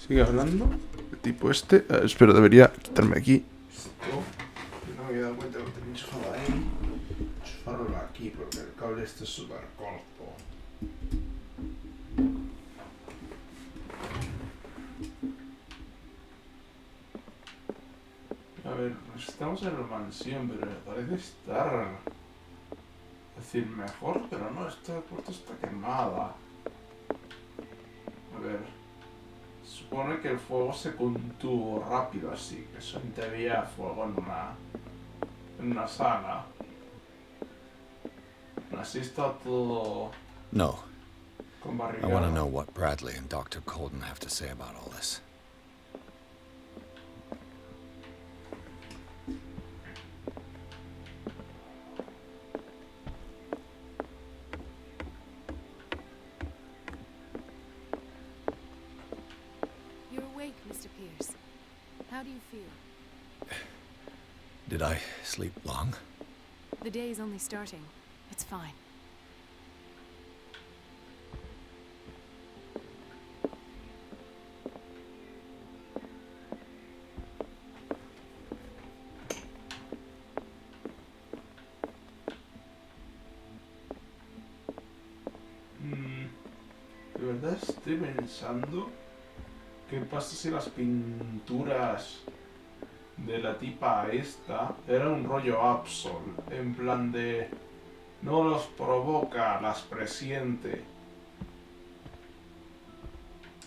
Sigue hablando. El tipo este. Espero, debería quitarme aquí. Esto. No me había dado cuenta que lo tenía enchufado ahí. Enchufarlo aquí porque el cable este es súper corto. A ver, estamos en la mansión, pero me parece estar. Es decir, mejor, pero no, esta puerta está quemada. A ver. Supone que el fuego se contuvo rápido, así que solamente había fuego en una sala. Así está todo No. con I want to know barricada. what Bradley and Dr. Colden have to say about all this. You're awake, Mr. Pierce. How do you feel? Did I sleep long? The day is only starting. It's fine. De verdad estoy pensando qué pasa si las pinturas de la tipa esta eran un rollo Absol, en plan de no los provoca, las presiente.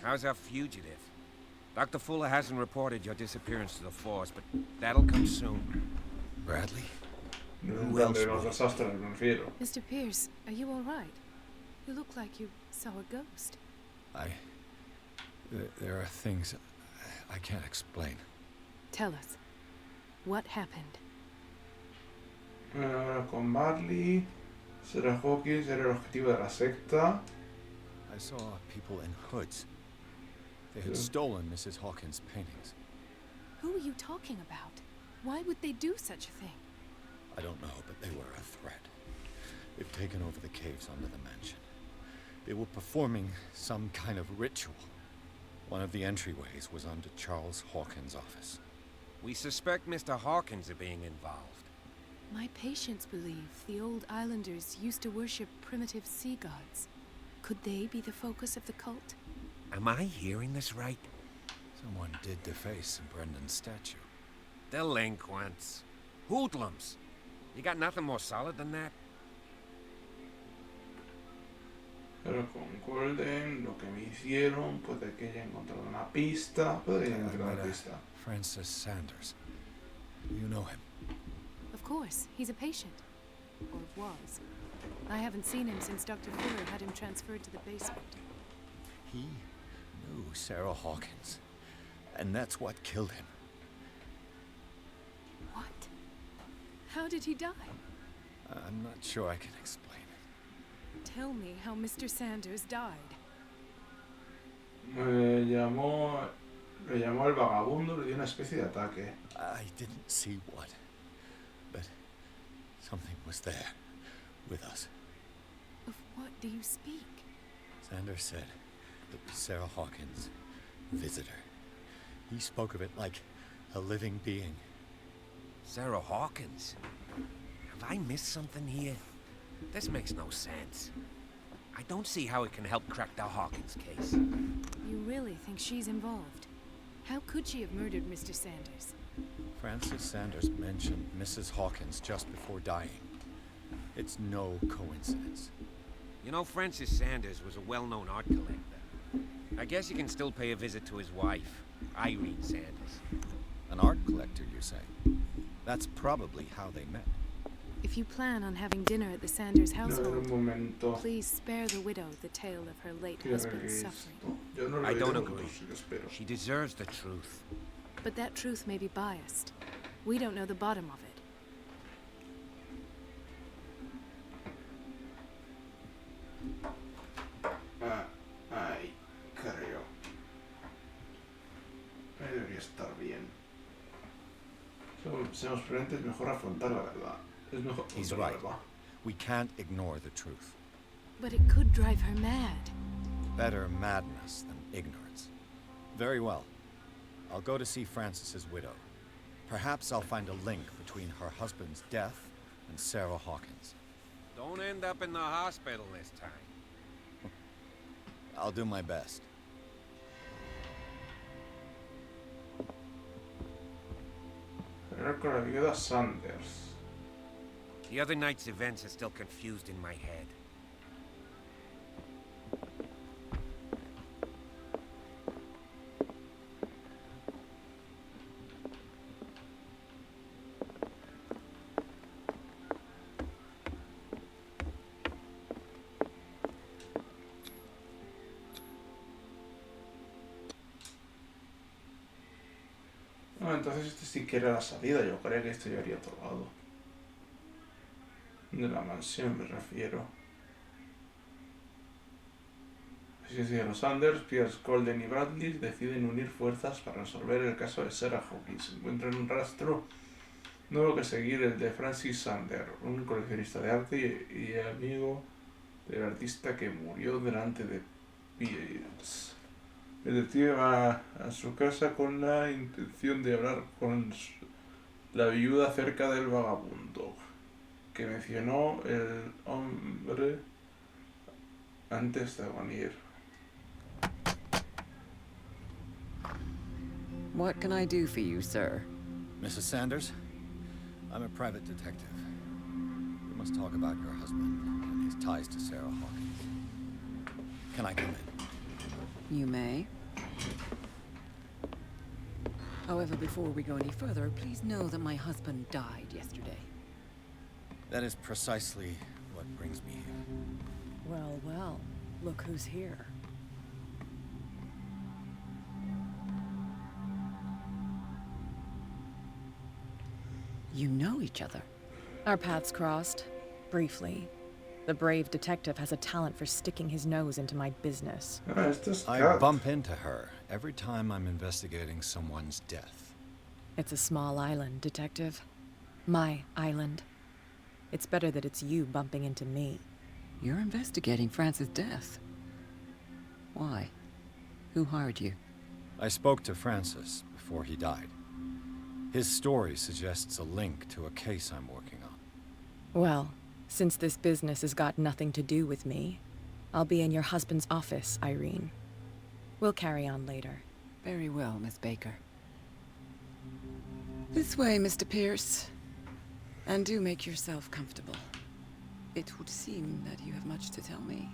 How's our fugitive? Dr. Fuller hasn't reported your disappearance to the force, but that'll come soon. Bradley? No es en Who plan else de los would it? desastres, me refiero. Mr. Pierce, are you all right? You look like you saw a ghost. There are things I can't explain. Tell us. What happened? Ahora con Marley, Sarah Hawkins era el objetivo de la secta. I saw people in hoods. They had Yeah. stolen Mrs. Hawkins' paintings. Who are you talking about? Why would they do such a thing? I don't know, but they were a threat. They've taken over the caves under the mansion. They were performing some kind of ritual. One of the entryways was under Charles Hawkins' office. We suspect Mr. Hawkins of being involved. My patients believe the old islanders used to worship primitive sea gods. Could they be the focus of the cult? Am I hearing this right? Someone did deface Brendan's statue. Delinquents. Hoodlums. You got nothing more solid than that? Pero con Golden, lo que me hicieron, puede que haya encontrado una pista. Puede que haya encontrado una pista. Francis Sanders. You know him? Of course, he's a patient. Or was. I haven't seen him since Dr. Fuller had him transferred to the basement. He knew Sarah Hawkins. And that's what killed him. What? How did he die? I'm not sure I can explain. Tell me how Mr. Sanders died. Le llamó el vagabundo, le dio una especie de ataque. I didn't see what, but something was there with us. Of what do you speak? Sanders said it was Sarah Hawkins' visitor. He spoke of it like a living being. Sarah Hawkins? Have I missed something here? This makes no sense. I don't see how it can help crack the Hawkins case. You really think she's involved? How could she have murdered Mr. Sanders? Francis Sanders mentioned Mrs. Hawkins just before dying. It's no coincidence. You know, Francis Sanders was a well-known art collector. I guess you can still pay a visit to his wife, Irene Sanders. An art collector, you say? That's probably how they met. If you plan on having dinner at the Sanders No, en un household, momento. please spare the widow the tale of her late Quiero ver qué husband's es suffering. esto. Yo no lo I he don't leído, agree. sí que espero. She deserves the truth. But that truth may be biased. We don't know the bottom of it. Ahí, creo. Ahí debería estar bien. Seamos prudentes, es mejor afrontar la verdad. Es mejor He's afrontar la right. verdad. We can't ignore the truth. But it could drive her mad. Better madness than ignorance. Very well. I'll go to see Francis's widow. Perhaps I'll find a link between her husband's death and Sarah Hawkins. Don't end up in the hospital this time. I'll do my best. Hablar con la viuda Sanders. The other night's events are still confused in my head. No, entonces este sí que era la salida. Yo creía que esto ya habría otro lado. De la mansión me refiero. Así es, los Sanders, Pierce, Golden y Bradley deciden unir fuerzas para resolver el caso de Sarah Hawkins. Encuentran un rastro nuevo que seguir, el de Francis Sander, un coleccionista de arte y amigo del artista que murió delante de Pierce. El detective va a su casa con la intención de hablar con la viuda acerca del vagabundo que mencionó el hombre antes de morir. What can I do for you, sir? Mrs. Sanders, I'm a private detective. We must talk about your husband and his ties to Sarah Hawkins. Can I come in? You may. However, before we go any further, please know that my husband died yesterday. That is precisely what brings me here. Well, well, look who's here. You know each other. Our paths crossed, briefly. The brave detective has a talent for sticking his nose into my business. I bump into her every time I'm investigating someone's death. It's a small island, detective. My island. It's better that it's you bumping into me. You're investigating Francis' death. Why? Who hired you? I spoke to Francis before he died. His story suggests a link to a case I'm working on. Well, since this business has got nothing to do with me, I'll be in your husband's office, Irene. We'll carry on later. Very well, Miss Baker. This way, Mr. Pierce. And do make yourself comfortable. It would seem that you have much to tell me.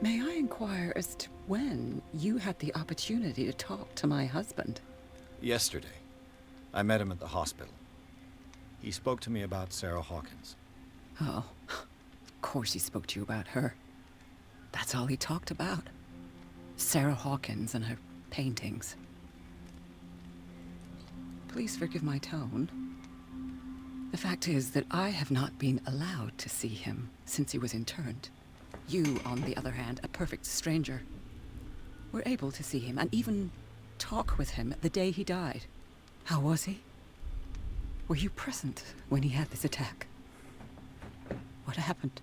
May I inquire as to when you had the opportunity to talk to my husband? Yesterday. I met him at the hospital. He spoke to me about Sarah Hawkins. Oh, of course he spoke to you about her. That's all he talked about. Sarah Hawkins and her paintings. Please forgive my tone. The fact is that I have not been allowed to see him since he was interned. You, on the other hand, a perfect stranger, were able to see him and even talk with him the day he died. How was he? Were you present when he had this attack? What happened?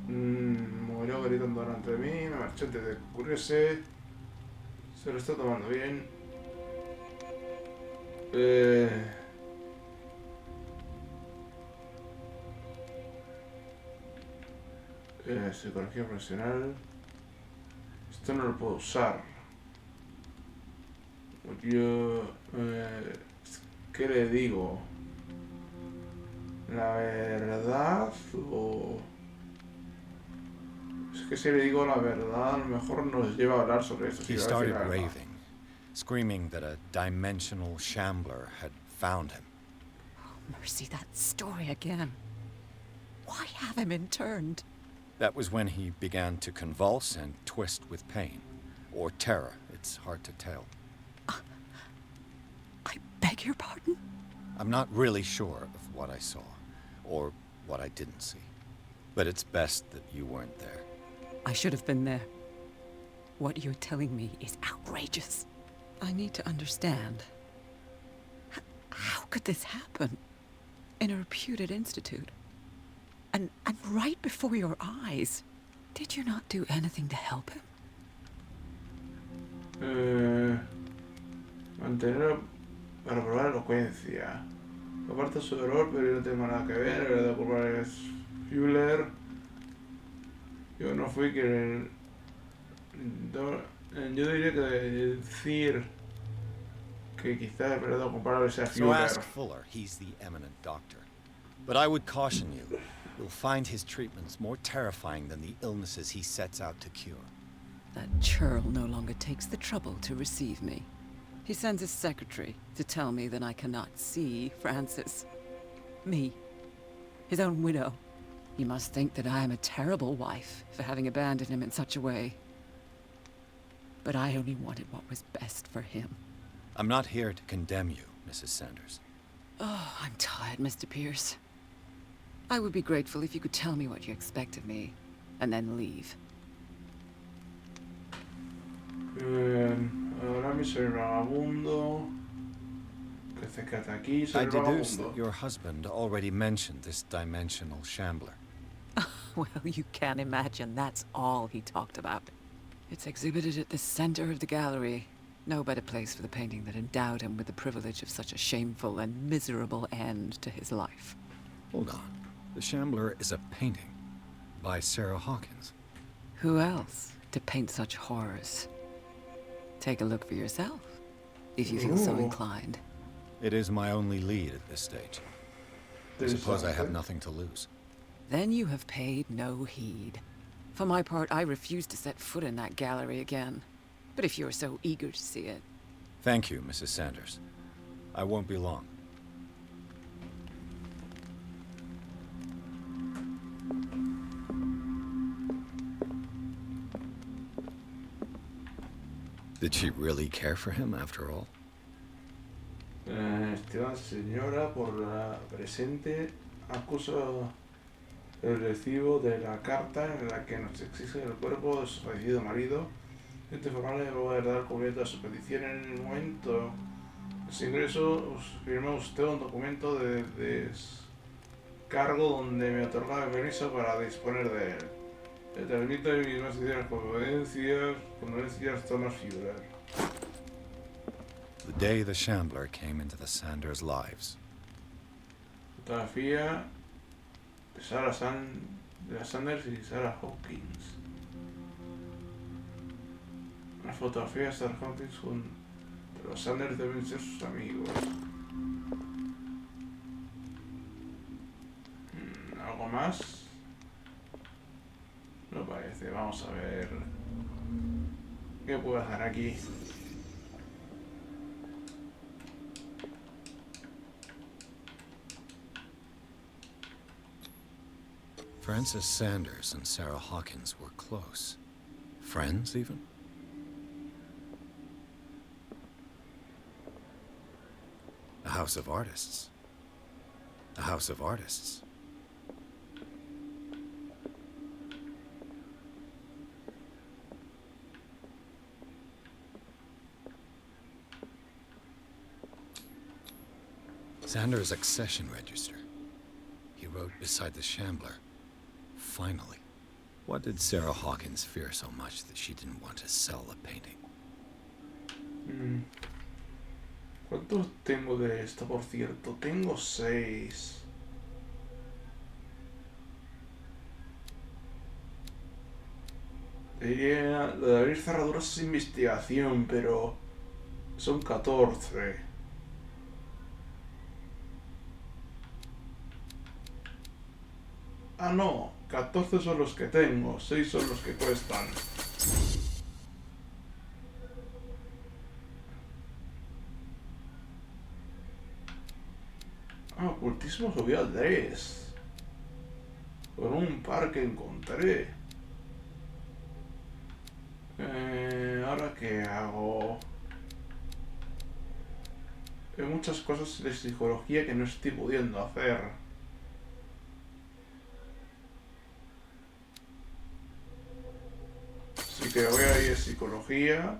Murió gritando delante de mí, me marché antes de que ocurriese. Se lo está tomando bien. Psicología profesional. Esto no lo puedo usar. Yo... ¿qué le digo? ¿La verdad o...? Es que si le digo la verdad, a lo mejor nos lleva a hablar sobre esto. He started raving, screaming that a dimensional shambler had found him. Oh, mercy, that story again. Why have him interned? That was when he began to convulse and twist with pain. Or terror, it's hard to tell. I beg your pardon? I'm not really sure of what I saw, or what I didn't see. But it's best that you weren't there. I should have been there. What you're telling me is outrageous. I need to understand. How could this happen? in a reputed institute. And right before your eyes. Did you not do anything to help him? Mantener para probar elocuencia. Aparte su error, pero yo no tengo nada que ver. La verdad, culpar es Fuller. Yo no fui quien. Yo diría que decir que quizás el verdadero culpable sea So Fuller. ask Fuller. He's the eminent doctor. But I would caution you. You'll find his treatments more terrifying than the illnesses he sets out to cure. That churl no longer takes the trouble to receive me. He sends his secretary to tell me that I cannot see Francis. Me. His own widow. He must think that I am a terrible wife for having abandoned him in such a way. But I only wanted what was best for him. I'm not here to condemn you, Mrs. Sanders. Oh, I'm tired, Mr. Pierce. I would be grateful if you could tell me what you expect of me, and then leave. Ahora mismo soy el vagabundo. Que se queda aquí, soy I el deduce vagabundo. that your husband already mentioned this dimensional shambler. Well, you can imagine that's all he talked about. It's exhibited at the center of the gallery. No better place for the painting that endowed him with the privilege of such a shameful and miserable end to his life. Hold on. The shambler is a painting by Sarah Hawkins. Who else to paint such horrors? Take a look for yourself, if you feel so Ooh. inclined. It is my only lead at this stage. I suppose I have nothing to lose. Then you have paid no heed. For my part, I refuse to set foot in that gallery again. But if you're so eager to see it... Thank you, Mrs. Sanders. I won't be long. Did she really care for him after all? Estimada señora, por la presente acuso el recibo de la carta en la que nos exige el cuerpo de su fallecido marido. Este formal de poder dar cubierta a su petición en el momento de su ingreso. Firma usted un documento de descargo donde me otorgaba el permiso para disponer de él. Le transmito mis más sinceras condolencias, Thomas Fuller. The day the shambler came into the Sanders' lives. Fotografía de de Sanders y Sarah Hawkins. Una fotografía de Sarah Hawkins pero los Sanders deben ser sus amigos. ¿Algo más? No parece. Vamos a ver qué puedo hacer aquí. Francis Sanders and Sarah Hawkins were close. Friends, even? A house of artists. A house of artists. Sanders' accession register. He wrote beside the shambler. Finally. What did Sarah Hawkins fear so much that she didn't want to sell the painting? ¿Cuántos tengo de esto, por cierto? Tengo 6. Diría, lo de abrir cerraduras es investigación, pero son 14. Ah, no, 14 son los que tengo, 6 son los que cuestan. Ah, ocultismo subió al 3. Con un par que encontré. ¿Ahora qué hago? Hay muchas cosas de psicología que no estoy pudiendo hacer. Así que voy a ir a psicología.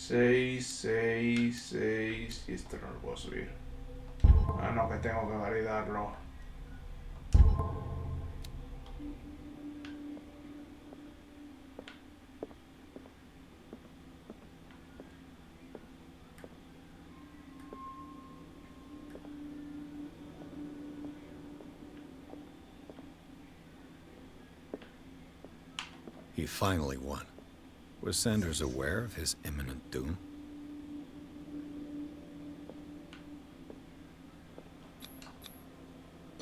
6, 6, 6. Y esto no lo puedo subir. Ah, no, que tengo que validarlo. He finally won. Was Sanders aware of his imminent doom?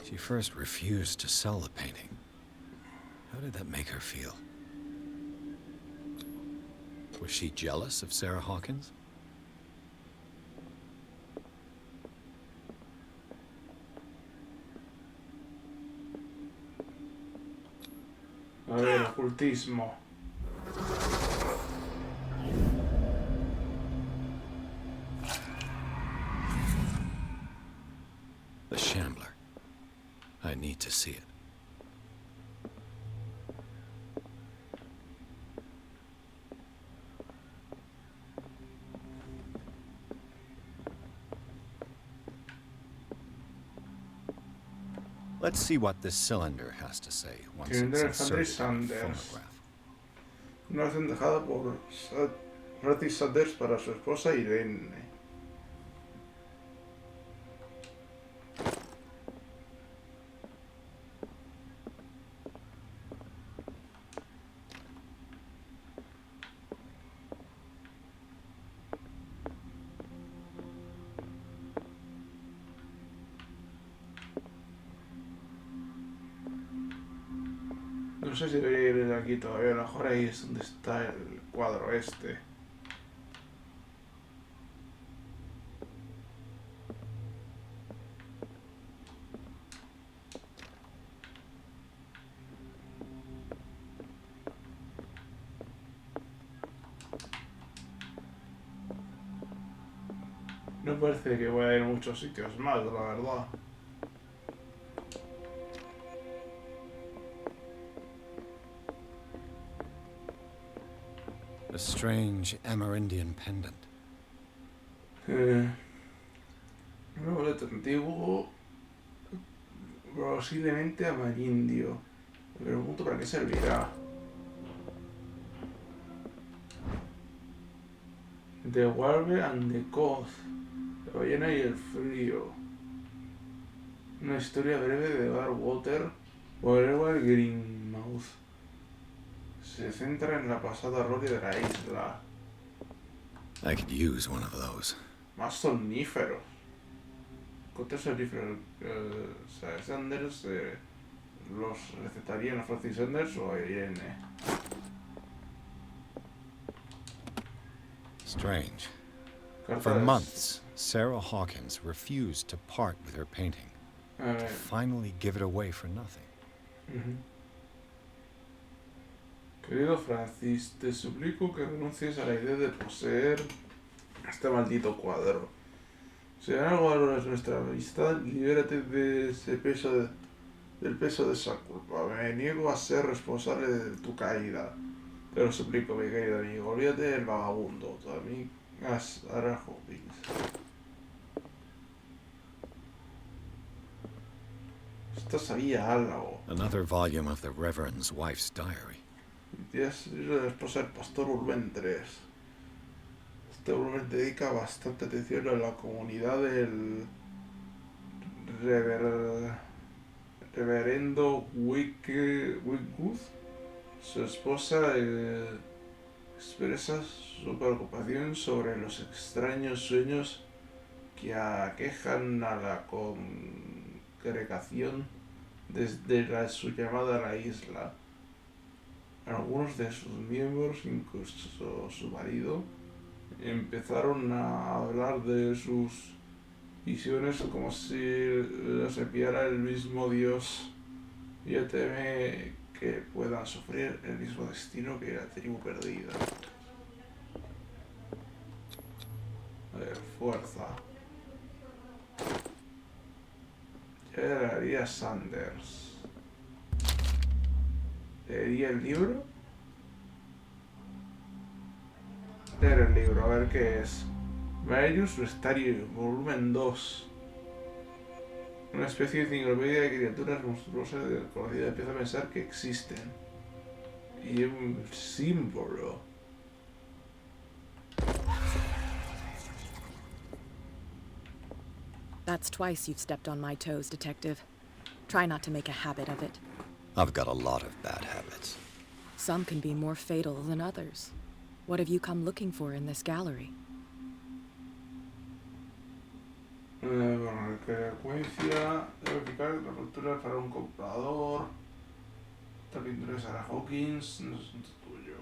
She first refused to sell the painting. How did that make her feel? Was she jealous of Sarah Hawkins? A ver, ocultismo. The Shambler. I need to see it. Let's see what this cylinder has to say once it's inserted in the phonograph. Una orden dejada por Francis Sanders para su esposa Irene. No sé si debería ir de aquí todavía, a lo mejor ahí es donde está el cuadro este. No parece que voy a ir a muchos sitios más, la verdad. A strange Amerindian pendant. Un boleto antiguo, posiblemente amarindio. Me pregunto para qué servirá. The Warbe and the Coast. La ballena y el frío. Una historia breve de Barwater o Edward Greenmouth. Se centra en la pasada gloria de la isla. I could use one of those. Más somníferos. Contra somníferos. Sanders los recetarían a Francis Sanders o a Irene. Strange. Cartas. For months, Sarah Hawkins refused to part with her painting. A To ver. finally give it away for nothing. Querido Francis, te suplico que renuncies a la idea de poseer este maldito cuadro. Si algo valoras nuestra amistad, libérate de ese peso del peso de esa culpa. Me niego a ser responsable de tu caída. Te lo suplico, mi querido amigo. Olvídate del vagabundo. Tu amiga Sarah Hawkins. Esto sabía algo. Another volume of the Reverend's wife's diary. Es la esposa del pastor Urban 3. Este volumen dedica bastante atención a la comunidad del reverendo Wigwood. Su esposa expresa su preocupación sobre los extraños sueños que aquejan a la congregación desde su llamada a la isla. Algunos de sus miembros, incluso su marido, empezaron a hablar de sus visiones como si les enviara el mismo Dios. Y ella teme que puedan sufrir el mismo destino que la tribu perdida. A ver, fuerza. ¿Qué le haría Sanders? ¿Leería el libro? leer el libro, a ver qué es. Varius Restario, volumen 2. Una especie de enciclopedia de criaturas monstruosas desconocidas. Empiezo a pensar que existen. Y un símbolo. That's twice you've stepped on my toes, Detective. Try not to make a habit of it. I've got a lot of bad habits. Some can be more fatal than others. What have you come looking for in this gallery? Bueno, frecuencia, debe verificar la cultura para un comprador. Esta pintura de Sarah Hawkins, no es asunto tuyo.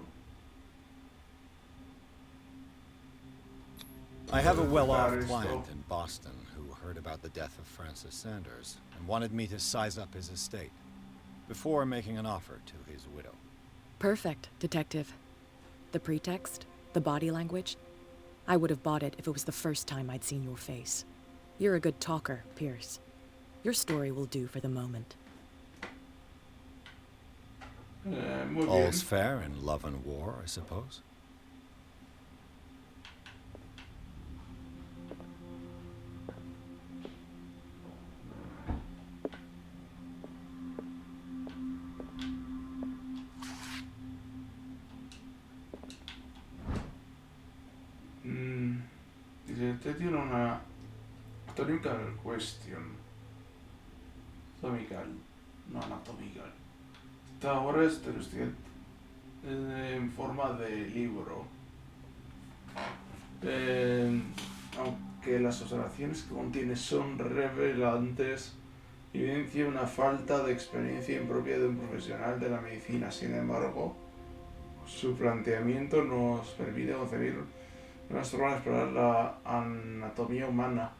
I have a well-off client in Boston who heard about the death of Francis Sanders and wanted me to size up his estate before making an offer to his widow. Perfect, Detective. The pretext, the body language, I would have bought it if it was the first time I'd seen your face. You're a good talker, Pierce. Your story will do for the moment. Muy bien. All's fair in love and war, I suppose. Dice, usted tiene una anatomical question. Anatomical, no anatomical. Esta obra es en forma de libro. Aunque las observaciones que contiene son revelantes, evidencia una falta de experiencia impropia de un profesional de la medicina. Sin embargo, su planteamiento nos permite concebir una forma de explorar la anatomía humana.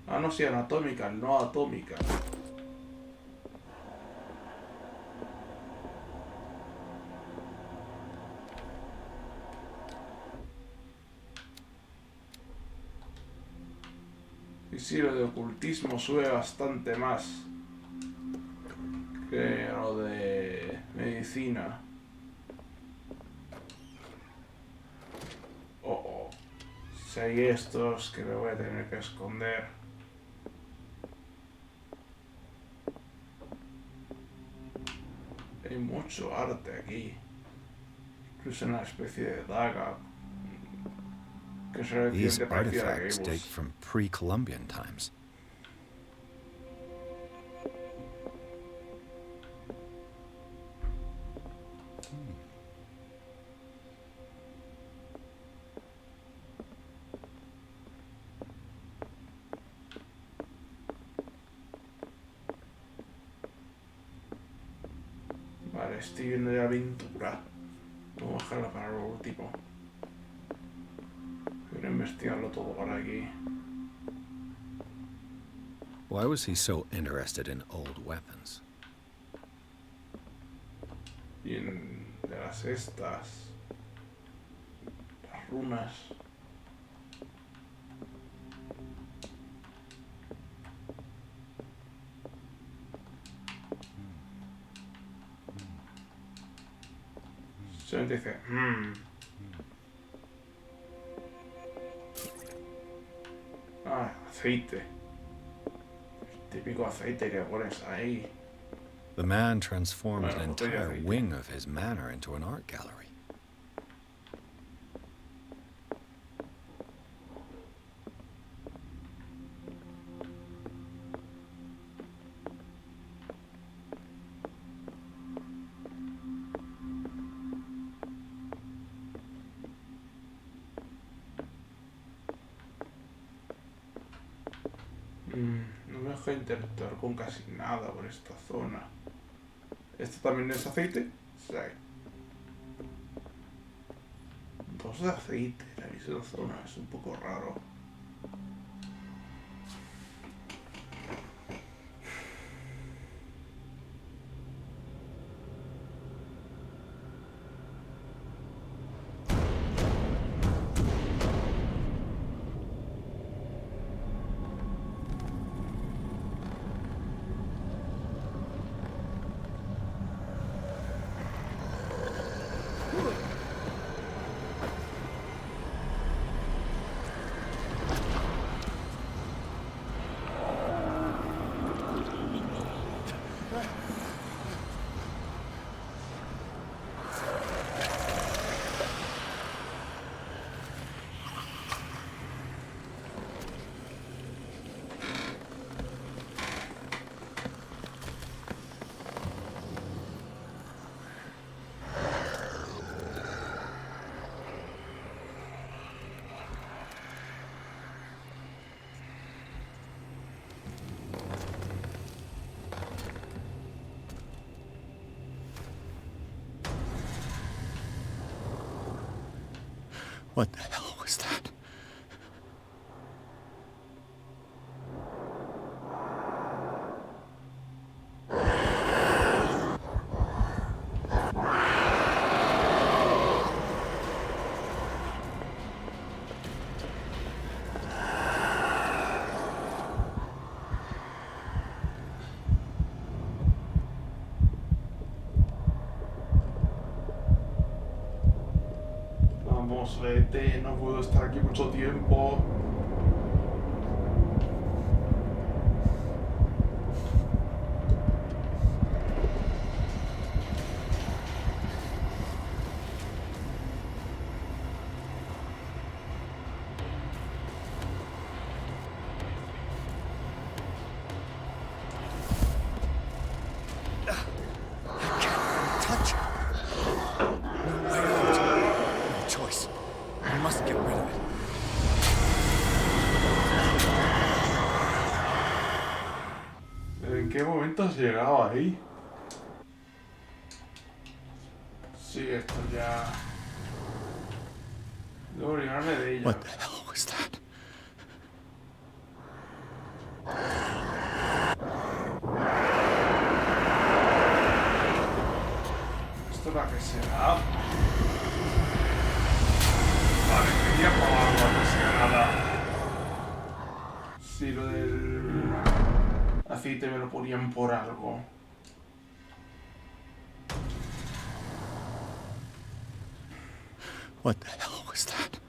Ah, no, sí, anatómica, no atómica. Y sí, lo de ocultismo sube bastante más que lo de medicina. Oh. Si hay estos que me voy a tener que esconder. Hay mucho arte aquí. Incluso una especie de daga. Que se These que parecía artifacts de date from pre-Columbian times. Vale, estoy viendo ya pintura. Vamos a dejarla para lo último. Quiero investigarlo todo por aquí. Why was he so interested in old weapons? Y de las estas. Las runas. Solamente dice, Ah, aceite. El típico aceite que pones ahí. The man transformed Bueno, an botella de entire aceite. wing of his manor into an art gallery. No me deja interactuar con casi nada por esta zona. ¿Esto también es aceite? Sí. Dos de aceite en la misma zona, es un poco raro. What the hell was that? Vamos, vete, no puedo estar aquí mucho tiempo. Touch it. No way out. No choice. I must get rid of it. ¿Pero en qué momento has llegado ahí? Sí, esto ya... Debo librarme de ella. What the hell was that? ¿Esto es la que será? Vale, quería probar la que sea nada. Si lo del aceite me lo ponían por algo. What the hell was that?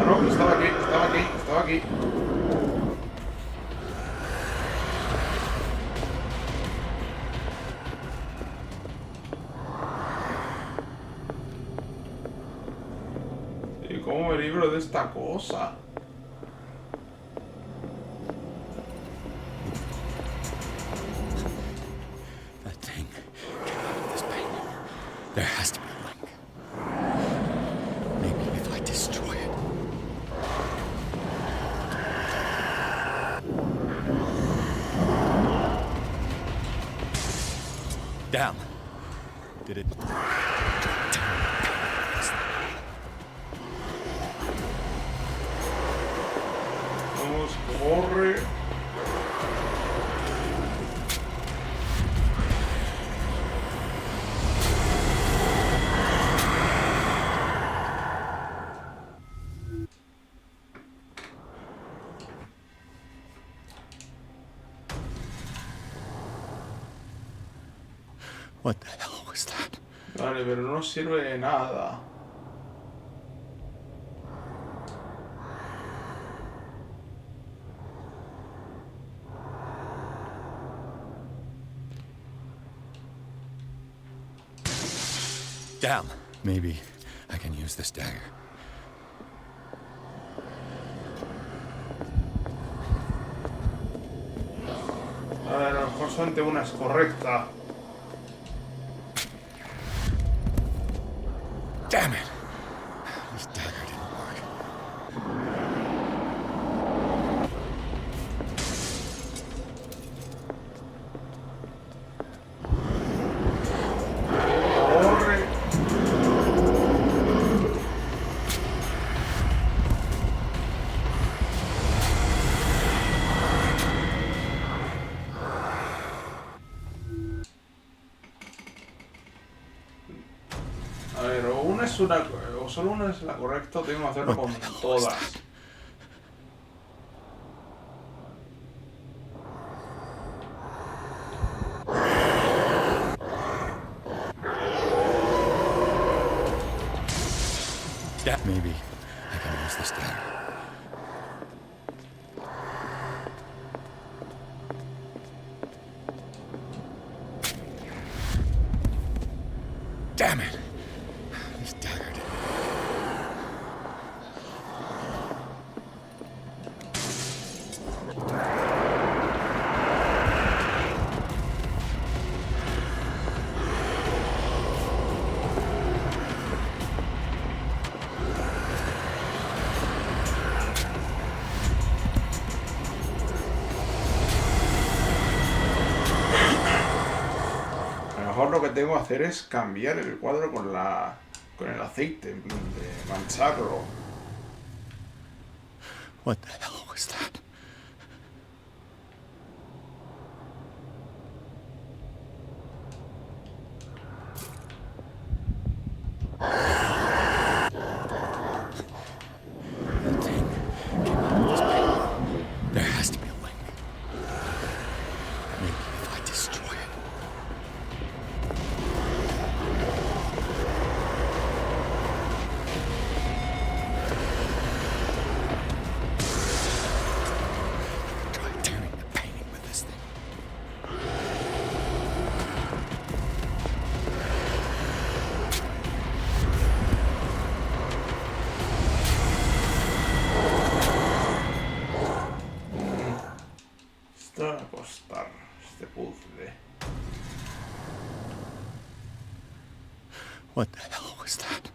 Ah, no, estaba aquí, estaba aquí, estaba aquí. ¿Y cómo me libro de esta cosa? That thing. Get out of this pain. There has to be a link. Maybe if I destroy it. Damn. Did it? Vamos, corre. What the hell was that? Vale, pero no sirve de nada. Damn. Maybe I can use this dagger. A ver, a lo mejor solamente una es correcta. Damn it! This dagger didn't work. Corre. A ver, o una es una... o solo una es la correcta, o tengo que hacerlo con todas. Yeah, maybe I can use this dagger. Damn it! This dagger didn't work. lo que tengo que hacer es cambiar el cuadro con el aceite, en plan de mancharlo. What the hell was that? There has to be a link. Maybe if I destroy it. Try tearing the painting with this thing. Esto va a costar, este puzzle. What the hell was that?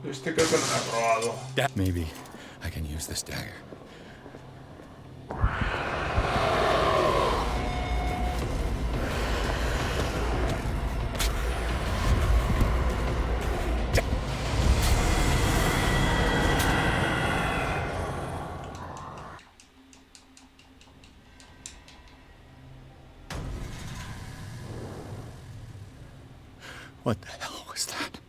Este creo que no lo he probado. Maybe I can use this dagger. What the hell was that?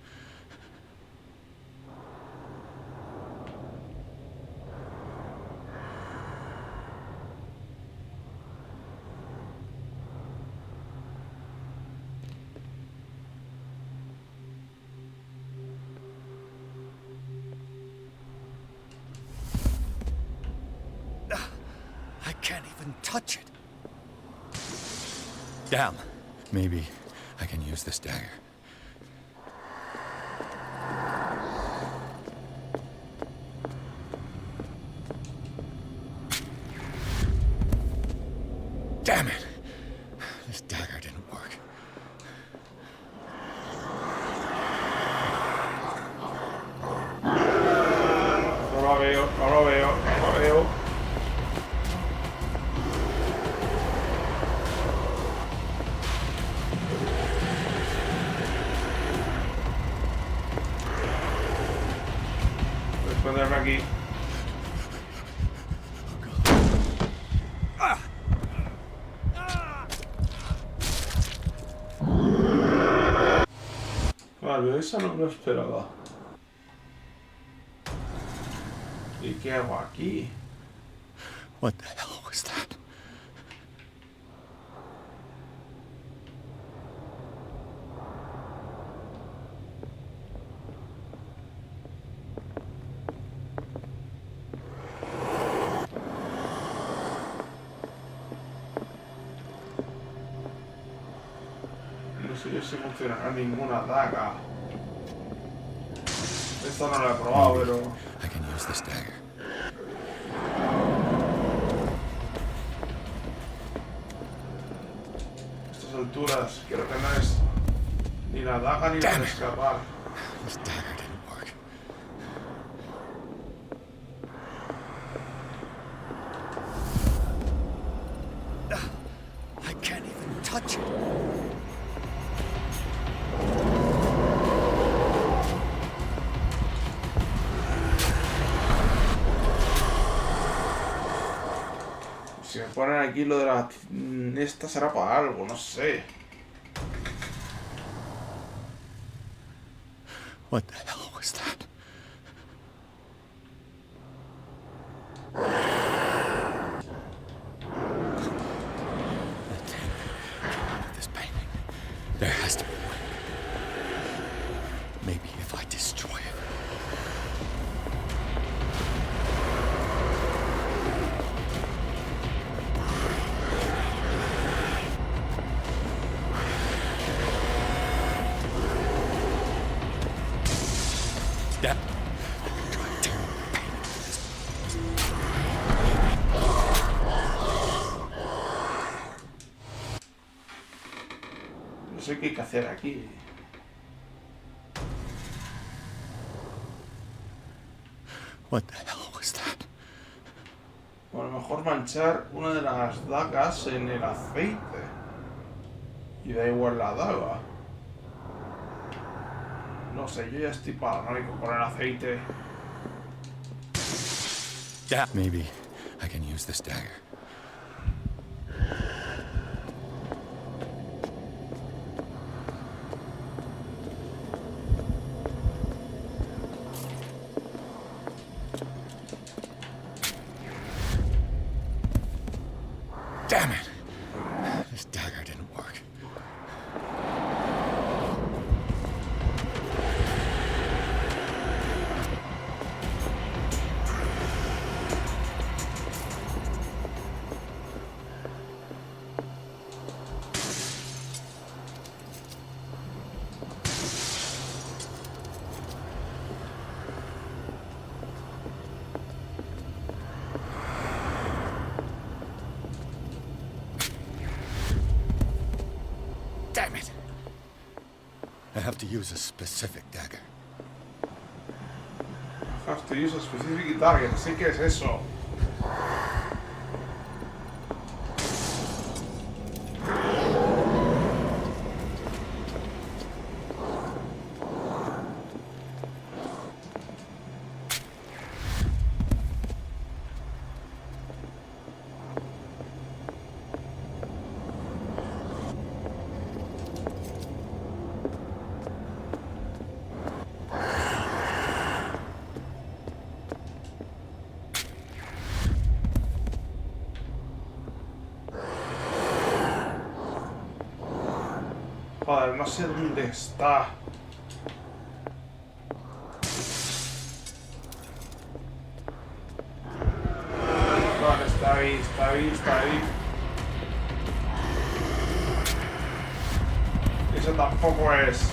I can't even touch it. Damn. Maybe I can use this dagger. Damn it! This dagger didn't work. No lo veo, no lo veo, no lo veo. Voy a esconderme aquí. Vale, esa no me lo esperaba. ¿Y qué hago aquí? What the hell was that? No sé yo si funcionará ninguna daga. Esta no la he probado, pero... I can use this dagger. A estas alturas creo que no es ni la daga ni la de escapar. This dagger didn't work. I can't even touch it. Si me ponen aquí lo de la... Esta será para algo, no sé. What the hell was that? This painting. There has to be a way. Maybe if I destroy it. That I could try tearing the painting with this. sé qué hay que hacer aquí. What the hell was that? O a lo mejor manchar una de las dagas en el aceite. Y da igual la daga. No sé, yo ya estoy paranoico con el aceite. Yeah. Maybe I can use this dagger. Damn it! This dagger didn't work. Damn it! I have to use a specific dagger. Have to use a specific target. Sí que es eso. Joder, no sé dónde está. Vale, está ahí, está ahí, está ahí. Eso tampoco es.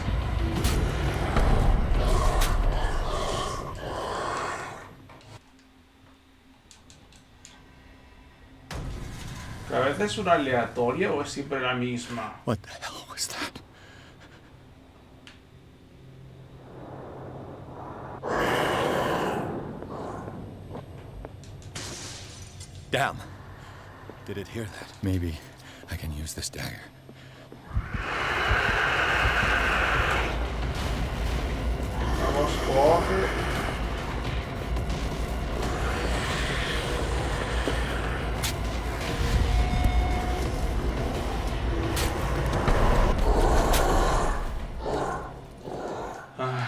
¿Cada vez es una aleatoria o es siempre la misma? What the hell was that? Damn. Did it hear that? Maybe I can use this dagger. Vamos, coge.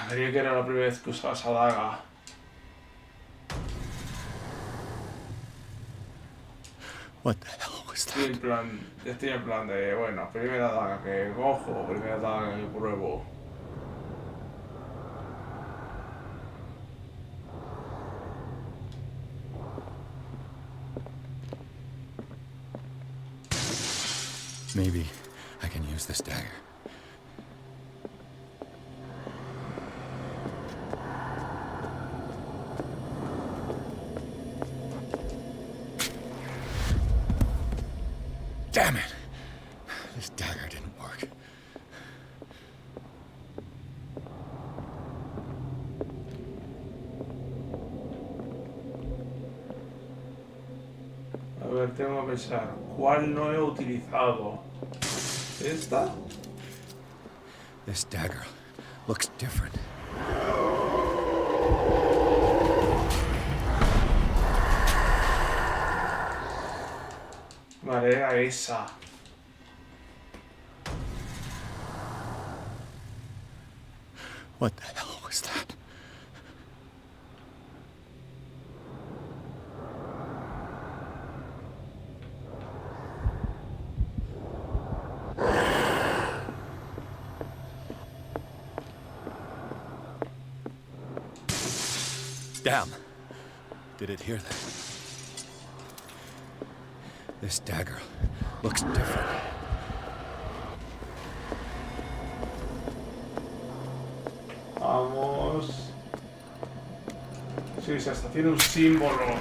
Creía que era la primera vez que usaba esa daga. What the hell was Estoy that? estoy en plan de, bueno, primera daga que cojo, primera daga que pruebo. Maybe I can use this dagger. Damn it! This dagger didn't work. A ver, tengo que pensar, ¿cuál no he utilizado? ¿Esta? This dagger looks different. Vale, era esa. What the hell was that? Damn. Did it hear that? This dagger looks different. Vamos. Sí, hasta tiene un símbolo.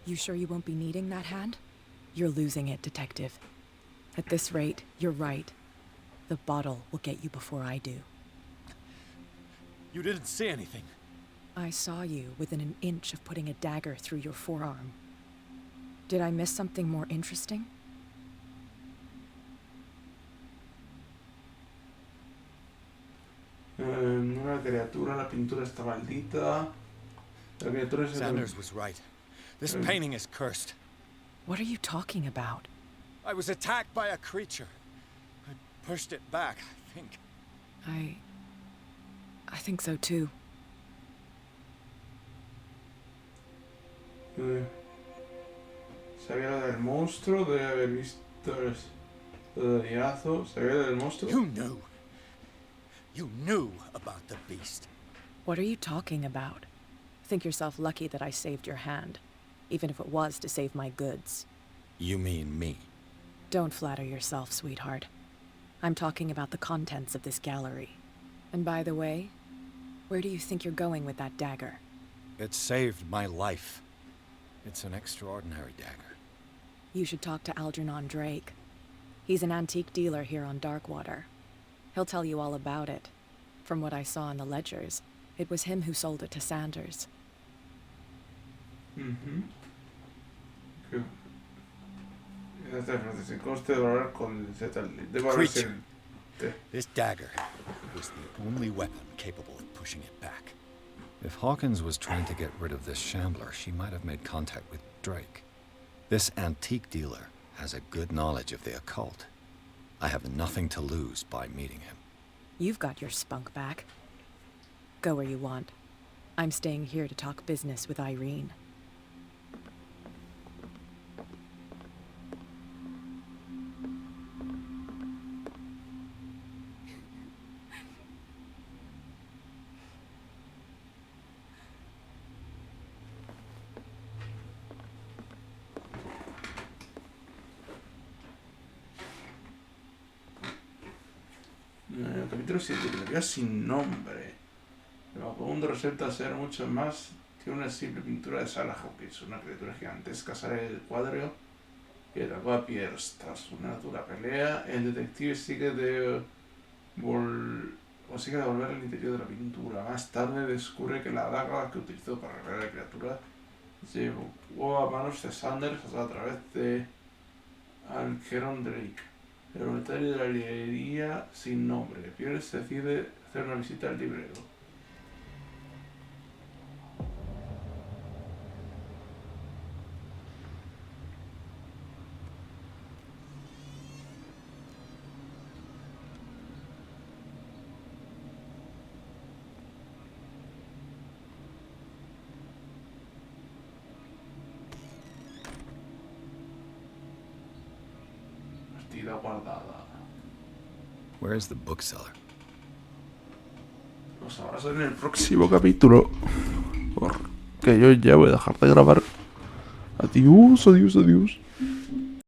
You sure you won't be needing that hand? You're losing it, Detective. At this rate, you're right. The bottle will get you before I do. You didn't see anything. I saw you within an inch of putting a dagger through your forearm. Did I miss something more interesting? Una criatura, la pintura está maldita. La criatura es Sanders was right. This painting is cursed. What are you talking about? I was attacked by a creature. I pushed it back, I think. I think so too. Sabía lo del monstruo, de haber visto el diazo. Sabía lo del monstruo. You knew. You knew about the beast. What are you talking about? Think yourself lucky that I saved your hand, even if it was to save my goods. You mean me? Don't flatter yourself, sweetheart. I'm talking about the contents of this gallery. And by the way, where do you think you're going with that dagger? It saved my life. It's an extraordinary dagger. You should talk to Algernon Drake. He's an antique dealer here on Darkwater. He'll tell you all about it. From what I saw in the ledgers, it was him who sold it to Sanders. Creature. This dagger was the only weapon capable of pushing it back. If Hawkins was trying to get rid of this shambler, she might have made contact with Drake. This antique dealer has a good knowledge of the occult. I have nothing to lose by meeting him. You've got your spunk back. Go where you want. I'm staying here to talk business with Irene. Capítulo 7, titularidad sin nombre. El vagabundo resulta ser mucho más que una simple pintura de Sarah Hawkins. Una criatura gigantesca sale del cuadro y atacó a Pierce. Tras una dura pelea, el detective sigue de volver al interior de la pintura. Más tarde descubre que la daga que utilizó para arreglar a la criatura llegó a manos de Sanders a través de Algernon Drake. El propietario de la librería sin nombre. Pierce decide hacer una visita al librero. Guardada. Where is the bookseller? Lo sabrás en el próximo capítulo. Porque yo ya voy a dejar de grabar. Adiós, adiós, adiós.